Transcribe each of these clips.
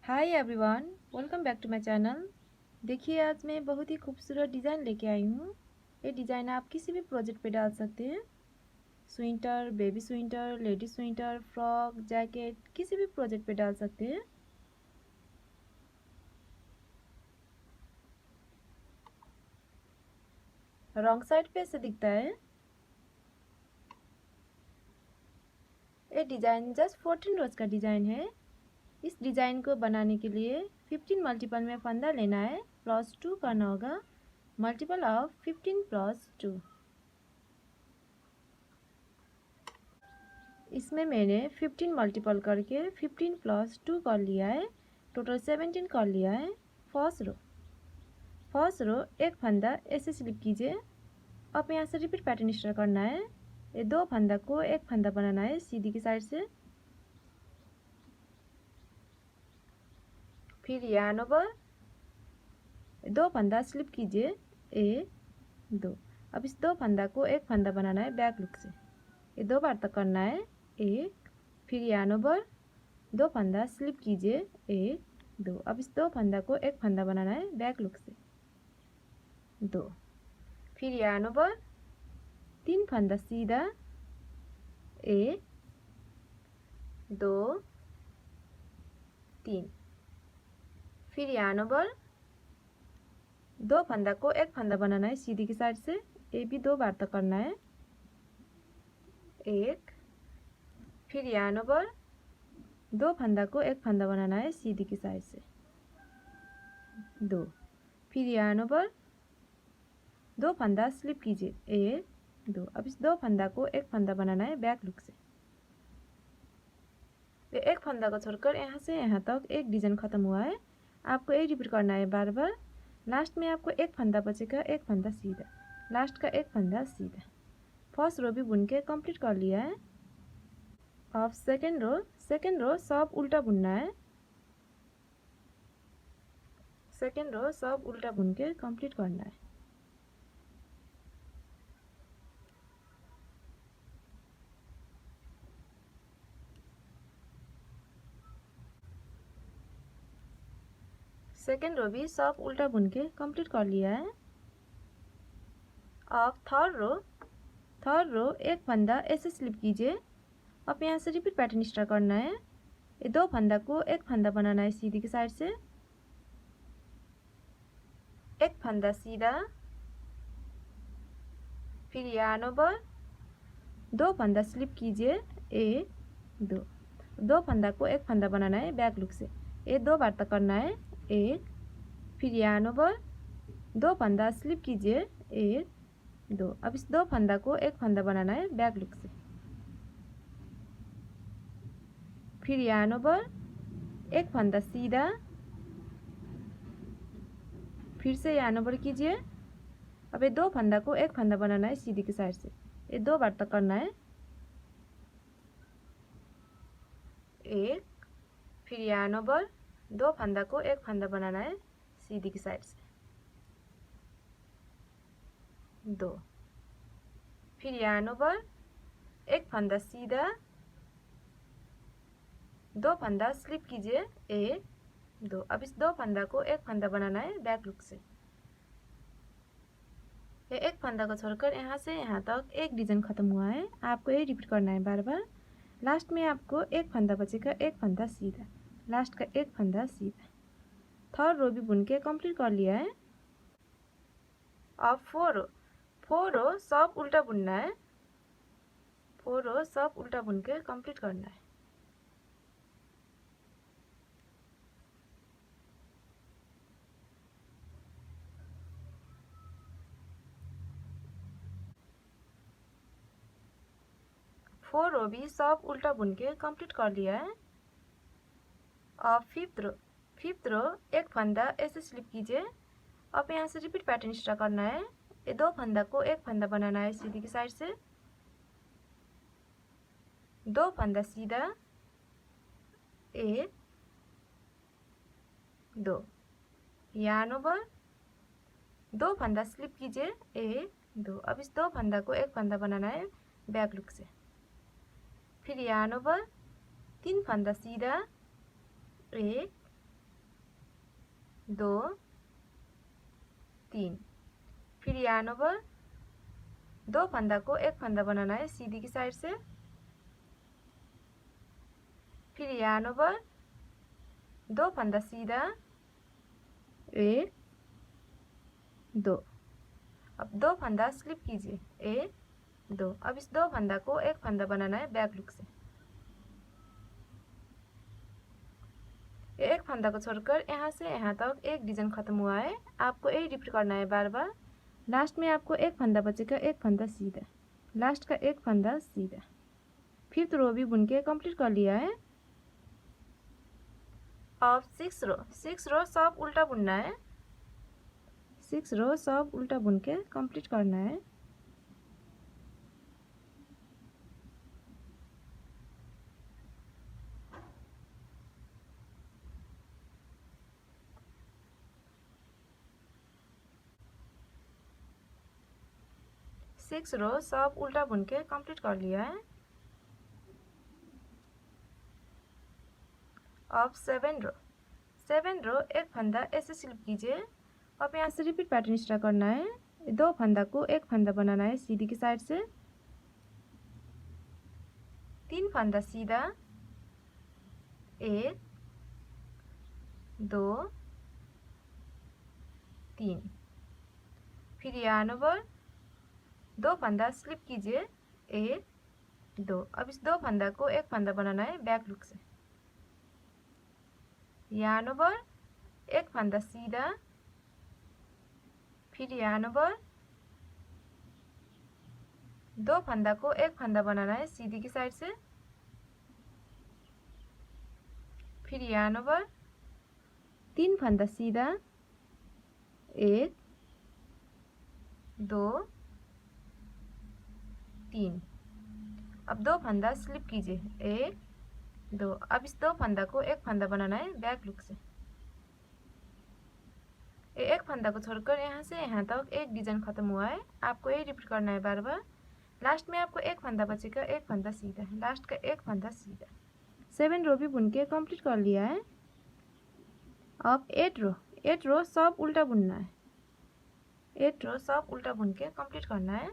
Hi everyone, welcome back to my channel. देखिए आज मैं बहुत ही खूबसूरत डिज़ाइन लेके आई हूँ। ये डिज़ाइन आप किसी भी प्रोजेक्ट पे डाल सकते हैं। Sweater, baby sweater, lady sweater, frock, jacket, किसी भी प्रोजेक्ट पे डाल सकते हैं। रॉन्ग साइड पे ऐसे दिखता है। ये डिज़ाइन जस्ट 14 रोज का डिज़ाइन है। इस डिज़ाइन को बनाने के लिए 15 मल्टीपल में फंदा लेना है, +2 करना होगा, मल्टीपल ऑफ 15 +2। इसमें मैंने 15 मल्टीपल करके 15 +2 कर लिया है, टोटल 17 कर लिया है। फर्स्ट रो एक फंदा ऐसे स्लिप कीजिए। अब यहाँ से रिपीट पैटर्न स्टार्ट करना है। ये दो फंदा को एक फंदा बनाना है सीधी की साइड से। फिर यार्न ओवर, दो फंदा स्लिप कीजिए, 1 2। अब इस दो फंदा को एक फंदा बनाना है बैक लुक से। ये 2 बार तक करना है, 1। फिर यार्न ओवर, दो फंदा स्लिप कीजिए, 1 2। अब इस दो फंदा को एक फंदा बनाना है बैक लुक से, 2। फिर यार्न ओवर, 3 फंदा सीधा, 1 2 3। फिर यार्न ओवर, दो फंदा को एक फंदा बनाना है सीधी की साइड से। ये भी 2 बार तक करना है, 1। फिर यार्न ओवर, दो फंदा को एक फंदा बनाना है सीधी की साइड से, 2। फिर यार्न ओवर, दो फंदा स्लिप कीजिए, 1 2। अब इस दो फंदा को एक फंदा बनाना है बैक लुक से। ये एक फंदा को छोड़कर यहाँ से यहाँ तक एक डिजाइन खत्म हुआ है। आपको ये रिपीट करना है बार बार। लास्ट में आपको एक फंदा बचेगा, एक फंदा सीधा, लास्ट का एक फंदा सीधा। फर्स्ट रो भी बुन के कंप्लीट कर लिया है। अब सेकेंड रो सब उल्टा बुनना है। सेकेंड रो सब उल्टा बुन के कंप्लीट करना है। सेकेंड रो भी सब उल्टा बुन के कंप्लीट कर लिया है। अब थर्ड रो एक फंदा ऐसे स्लिप कीजिए। अब यहाँ से रिपीट पैटर्न स्टार्ट करना है। ये दो फंदा को एक फंदा बनाना है सीधी की साइड से, एक फंदा सीधा। फिर यार्न ओवर, दो फंदा स्लिप कीजिए, 1 2। दो फंदा को एक फंदा बनाना है बैक लुक से। ये 2 बार तक करना है, 1। फिर यार्न ओवर, दो फंदा स्लिप कीजिए, 1 2। अब इस दो फंदा को एक फंदा बनाना है बैक लुक से। फिर यार्न ओवर, एक फंदा सीधा, फिर से यार्न ओवर कीजिए। अब ये दो फंदा को एक फंदा बनाना है सीधी की साइड से। ये 2 बार तक करना है, 1। फिर यार्न ओवर, दो फंदा को एक फंदा बनाना है सीधी की साइड से, 2। फिर यार्न ओवर, एक फंदा सीधा, दो फंदा स्लिप कीजिए, 1 2। अब इस दो फंदा को एक फंदा बनाना है बैक लुक से। ये एक फंदा को छोड़कर यहाँ से यहाँ तक एक डिजाइन खत्म हुआ है। आपको ये रिपीट करना है बार बार। लास्ट में आपको एक फंदा बचेगा, एक फंदा सीधा, लास्ट का एक फंदा सीधा। थर्ड रो भी बुन के कंप्लीट कर लिया है। अब फोर रो सब उल्टा बुनना है। 4 रो सब उल्टा बुन के कंप्लीट करना है। फोर रो भी सब उल्टा बुन के कंप्लीट कर लिया है। अब फिफ्थ रो एक फंदा ऐसे स्लिप कीजिए। अब यहाँ से रिपीट पैटर्न स्टार्ट करना है। ये दो फंदा को एक फंदा बनाना है सीधी की साइड से, दो फंदा सीधा, 1 2। यार्न ओवर, दो फंदा स्लिप कीजिए, 1 2। अब इस दो फंदा को एक फंदा बनाना है बैक लुक से। फिर यार्न ओवर, 3 फंदा सीधा, 1 2 3। फिर यार्न ओवर, दो फंदा को एक फंदा बनाना है सीधी की साइड से। फिर यार्न ओवर, दो फंदा सीधा, 1 2। अब दो फंदा स्लिप कीजिए, 1 2। अब इस दो फंदा को एक फंदा बनाना है बैक लुक से। एक फंदा को छोड़कर यहाँ से यहाँ तक एक डिजाइन खत्म हुआ है। आपको यही रिपीट करना है बार बार। लास्ट में आपको एक फंदा बचेगा, एक फंदा सीधा, लास्ट का एक फंदा सीधा। फिफ्थ रो भी बुन के कंप्लीट कर लिया है। अब 6 रो सब उल्टा बुनना है। 6 रो सब उल्टा बुन के कंप्लीट करना है। सिक्स रो सब उल्टा बुन के कंप्लीट कर लिया है। अब 7 रो एक फंदा ऐसे स्लिप कीजिए। अब यहाँ से रिपीट पैटर्न स्टार्ट करना है। दो फंदा को एक फंदा बनाना है सीधी की साइड से। 3 फंदा सीधा, 1 2 3। फिर यार्न ओवर, दो फंदा स्लिप कीजिए, 1 2। अब इस दो फंदा को एक फंदा बनाना है बैक लुक से। यार्न ओवर, एक फंदा सीधा, फिर यार्न ओवर, दो फंदा को एक फंदा बनाना है सीधी की साइड से। फिर यार्न ओवर, 3 फंदा सीधा, 1 2 3। अब दो फंदा स्लिप कीजिए, 1 2। अब इस दो फंदा को एक फंदा बनाना है बैक लुक से। एक फंदा को छोड़कर यहाँ से यहाँ तक एक डिजाइन खत्म हुआ है। आपको यही रिपीट करना है बार बार। लास्ट में आपको एक फंदा बचेगा, एक फंदा सीधा, लास्ट का एक फंदा सीधा। 7 रो भी बुन के कंप्लीट कर लिया है। अब 8 रो सब उल्टा बुनना है। 8 रो सब उल्टा बुन के कंप्लीट करना है।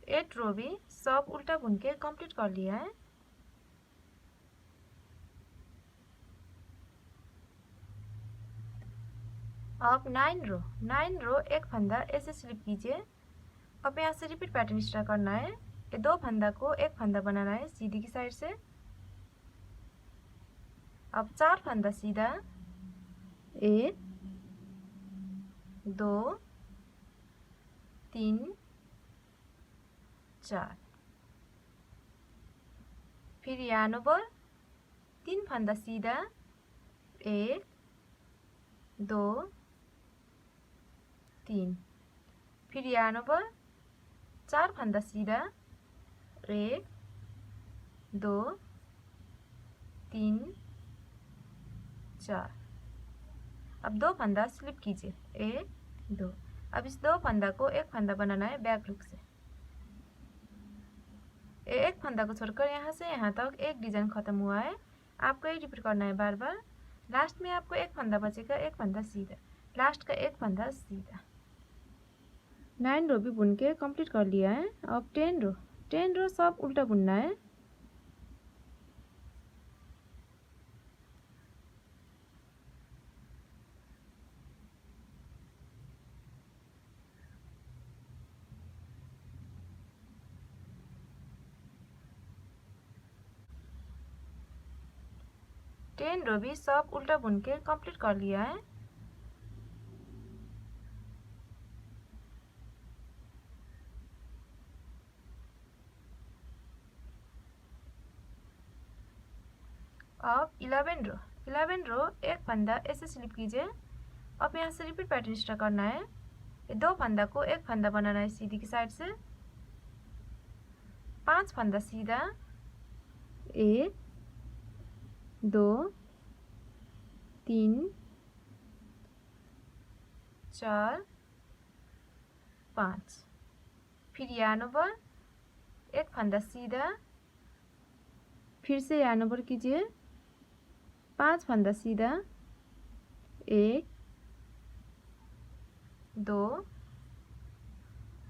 एट रो भी सब उल्टा बुन के कंप्लीट कर लिया है। अब 9 रो एक फंदा ऐसे स्लिप कीजिए। अब यहाँ से रिपीट पैटर्न स्टार्ट करना है। ये दो फंदा को एक फंदा बनाना है सीधी की साइड से। अब 4 फंदा सीधा, 1 2 3 4। फिर यार्न ओवर, 3 फंदा सीधा, 1 2 3। फिर यार्न ओवर, 4 फंदा सीधा, 1 2 3 4। अब दो फंदा स्लिप कीजिए, 1 2। अब इस दो फंदा को एक फंदा बनाना है बैक लुक से। एक फंदा को छोड़कर यहाँ से यहाँ तक एक डिजाइन खत्म हुआ है। आपको ये रिपीट करना है बार बार। लास्ट में आपको एक फंदा बचेगा, एक फंदा सीधा, लास्ट का एक फंदा सीधा। 9 रो भी बुन के कंप्लीट कर लिया है। अब 10 रो सब उल्टा बुनना है। टेन रो भी सब उल्टा बुन के कंप्लीट कर लिया है। अब 11 रो एक फंदा ऐसे स्लिप कीजिए। अब यहाँ से रिपीट पैटर्न स्टार्ट करना है। ये दो फंदा को एक फंदा बनाना है सीधी की साइड से। 5 फंदा सीधा, 1 2 3 4 5। फिर yarn over, एक फंदा सीधा, फिर से yarn over कीजिए, 5 फंदा सीधा, 1 2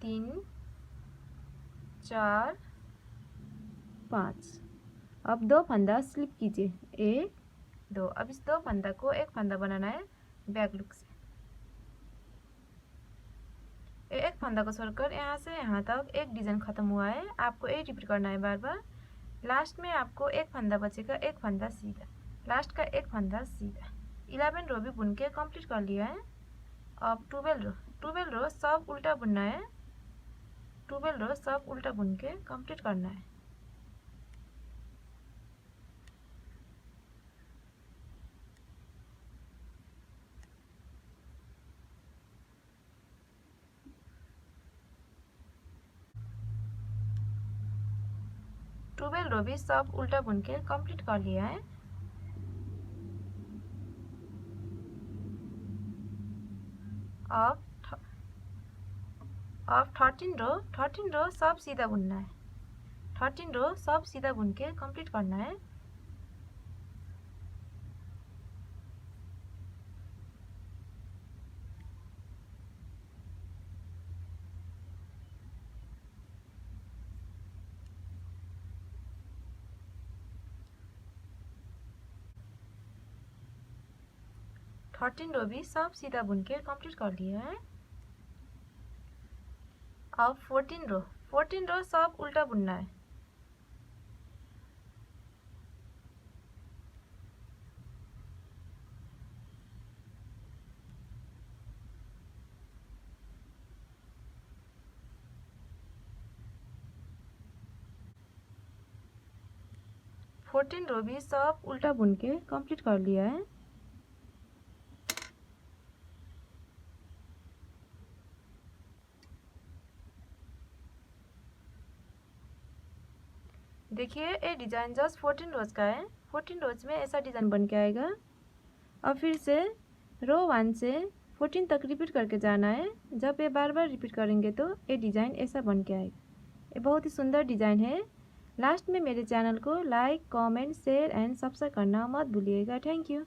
3 4 5। अब 2 फंदा स्लिप कीजिए, 1 2। अब इस 2 फंदा को एक फंदा बनाना है बैक लुक से। एक फंदा को छोड़कर यहाँ से यहाँ तक एक डिजाइन खत्म हुआ है, आपको यही रिपीट करना है बार बार। लास्ट में आपको एक फंदा बचेगा, एक फंदा सीधा, लास्ट का एक फंदा सीधा। 11 रो भी बुन के कंप्लीट कर लिया है। अब 12 रो सब उल्टा बुनना है, 12 रो सब उल्टा बुन के कंप्लीट करना है। ट्वेल्व रो भी सब उल्टा बुन के कंप्लीट कर लिया है। अब 13 रो सब सीधा बुनना है, 13 रो सब सीधा बुन के कंप्लीट करना है। थर्टीन रो भी सब सीधा बुन के कंप्लीट कर लिया है। अब 14 रो सब उल्टा बुनना है। फोर्टीन रो भी सब उल्टा बुन के कंप्लीट कर लिया है। देखिए ये डिजाइन जस्ट 14 रोज का है, 14 रोज में ऐसा डिजाइन बन के आएगा। अब फिर से रो 1 से 14 तक रिपीट करके जाना है। जब ये बार बार रिपीट करेंगे तो ये डिजाइन ऐसा बन के आएगा। ये बहुत ही सुंदर डिजाइन है। लास्ट में मेरे चैनल को like, comment, share and subscribe करना मत भूलिएगा। Thank you.